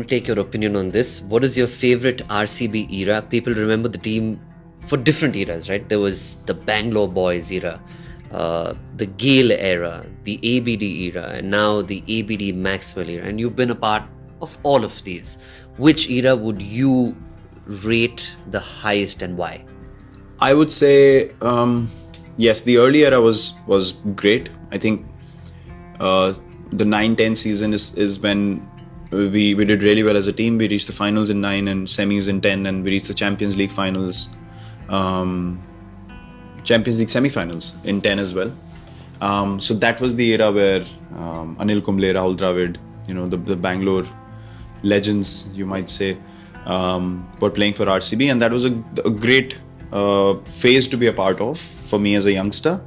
want to take your opinion on this. What is your favorite RCB era? People remember the team for different eras, right? There was the Bangalore Boys era, the Gale era, the ABD era, and now the ABD Maxwell era. And you've been a part of all of these. Which era would you rate the highest and why? I would say, yes, the early era was great. I think the 9-10 season is when we did really well as a team. We reached the finals in 9 and semis in 10, and we reached the Champions League finals, Champions League semi-finals in 10 as well. So that was the era where Anil Kumble, Rahul Dravid, the Bangalore legends, you might say, were playing for RCB, and that was a great phase to be a part of for me as a youngster.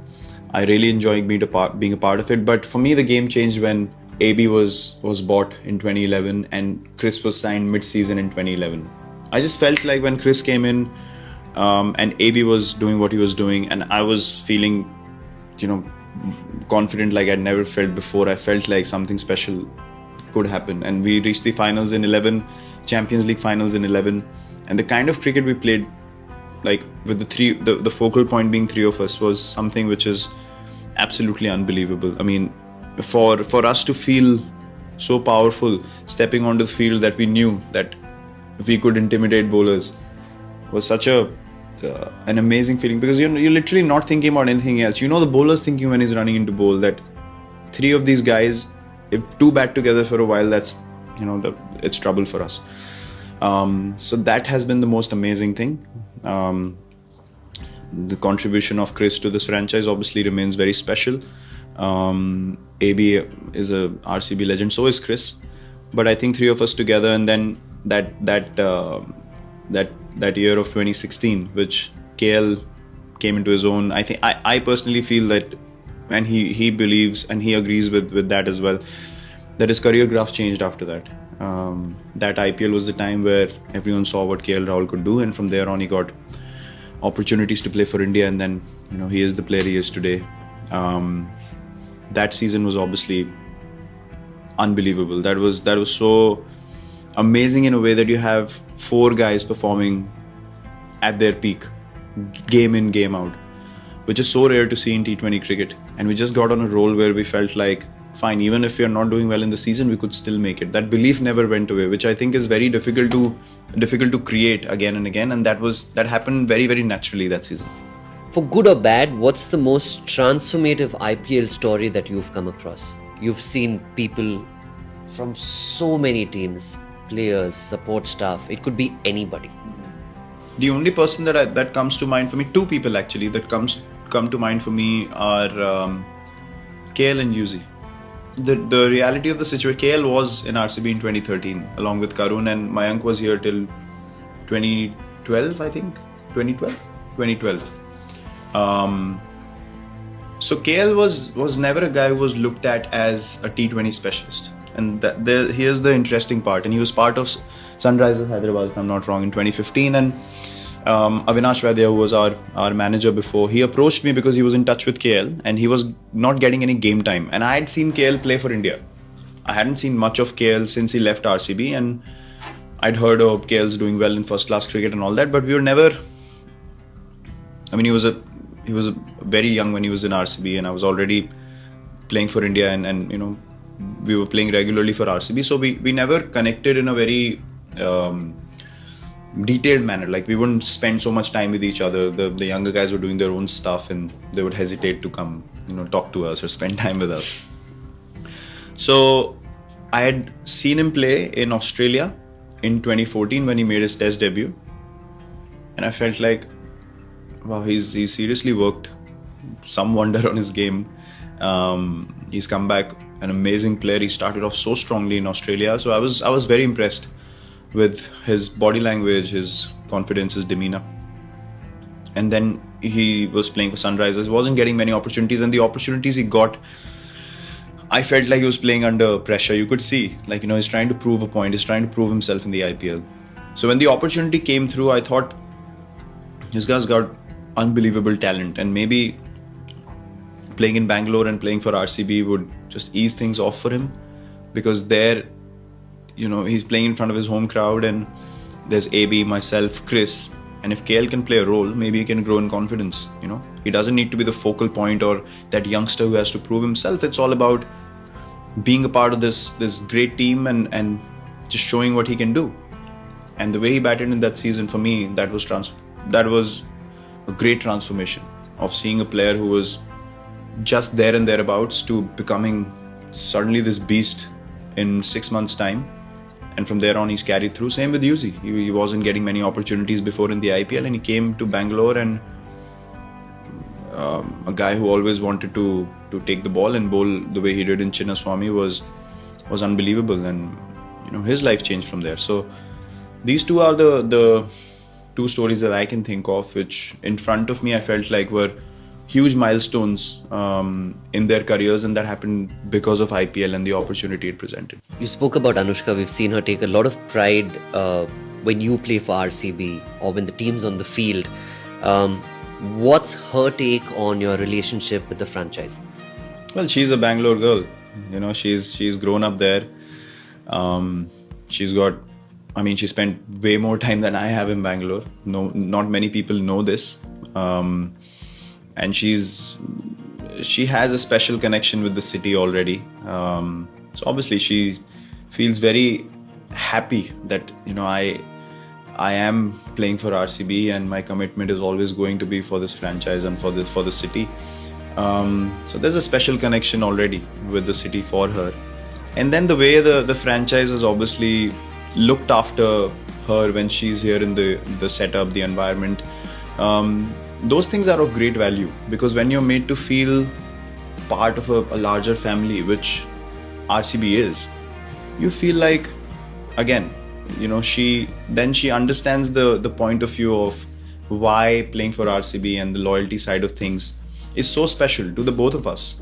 I really enjoyed being a part of it. But for me, the game changed when AB was bought in 2011 and Chris was signed mid-season in 2011. I just felt like when Chris came in and AB was doing what he was doing, and I was feeling, confident like I'd never felt before. I felt like something special could happen, and we reached the finals in 11, Champions League finals in 11, and the kind of cricket we played, like with the focal point being three of us, was something which is absolutely unbelievable. I mean, for us to feel so powerful stepping onto the field, that we knew that we could intimidate bowlers, was such an amazing feeling, because you're literally not thinking about anything else. The bowler's thinking when he's running into bowl that three of these guys, if two bat together for a while, that's it's trouble for us. So that has been the most amazing thing. The contribution of Chris to this franchise obviously remains very special. AB is a RCB legend, so is Chris. But I think three of us together, and then that year of 2016, which KL came into his own. I think I personally feel that, and he believes and he agrees with that as well, that his career graph changed after that. That IPL was the time where everyone saw what KL Rahul could do, and from there on he got opportunities to play for India, and then he is the player he is today. That season was obviously unbelievable. That was so amazing in a way that you have four guys performing at their peak, game in, game out, which is so rare to see in T20 cricket. And we just got on a roll where we felt like, fine, even if we are not doing well in the season, we could still make it. That belief never went away, which I think is very difficult to create again and again. And that happened very, very naturally that season. For good or bad, what's the most transformative IPL story that you've come across? You've seen people from so many teams, players, support staff. It could be anybody. The only person that comes to mind for me, two people actually that come to mind for me are KL and Yuzi. The reality of the situation, KL was in RCB in 2013 along with Karun, and Mayank was here till 2012, I think. 2012. So KL was never a guy who was looked at as a T20 specialist. And here's the interesting part. And he was part of Sunrisers Hyderabad, if I'm not wrong, in 2015. And Avinash Vaidya, who was our manager before, he approached me because he was in touch with KL and he was not getting any game time. And I had seen KL play for India. I hadn't seen much of KL since he left RCB, and I'd heard of KL's doing well in first class cricket and all that, but we were never. I mean, he was very young when he was in RCB, and I was already playing for India, and we were playing regularly for RCB, so we never connected in a very detailed manner. Like, we wouldn't spend so much time with each other. The younger guys were doing their own stuff, and they would hesitate to come talk to us or spend time with us. So I had seen him play in Australia in 2014 when he made his test debut, and I felt like, wow, he's seriously worked some wonder on his game. He's come back an amazing player. He started off so strongly in Australia, so I was very impressed with his body language, his confidence, his demeanor. And then he was playing for Sunrisers, wasn't getting many opportunities, and the opportunities he got, I felt like he was playing under pressure. You could see, like, he's trying to prove a point, he's trying to prove himself in the IPL. So when the opportunity came through, I thought, this guy's got unbelievable talent, and maybe playing in Bangalore and playing for RCB would just ease things off for him, because there he's playing in front of his home crowd, and there's AB, myself, Chris, and if KL can play a role, maybe he can grow in confidence. He doesn't need to be the focal point or that youngster who has to prove himself. It's all about being a part of this great team and just showing what he can do. And the way he batted in that season, for me, that was a great transformation of seeing a player who was just there and thereabouts to becoming suddenly this beast in 6 months' time. And from there on, he's carried through. Same with Yuzi. He wasn't getting many opportunities before in the IPL, and he came to Bangalore, and a guy who always wanted to take the ball and bowl the way he did in Chinnaswamy was unbelievable. And his life changed from there. So these two are the two stories that I can think of, which in front of me I felt like were huge milestones in their careers, and that happened because of IPL and the opportunity it presented. You spoke about Anushka. We've seen her take a lot of pride when you play for RCB or when the team's on the field. What's her take on your relationship with the franchise? Well, she's a Bangalore girl. She's grown up there. She spent way more time than I have in Bangalore. No, not many people know this. And she has a special connection with the city already. So obviously she feels very happy that I am playing for RCB, and my commitment is always going to be for this franchise and for the city. So there's a special connection already with the city for her. And then the way the franchise has obviously looked after her when she's here in the setup, the environment. Those things are of great value, because when you're made to feel part of a larger family, which RCB is, you feel like, again, she understands the point of view of why playing for RCB and the loyalty side of things is so special to the both of us.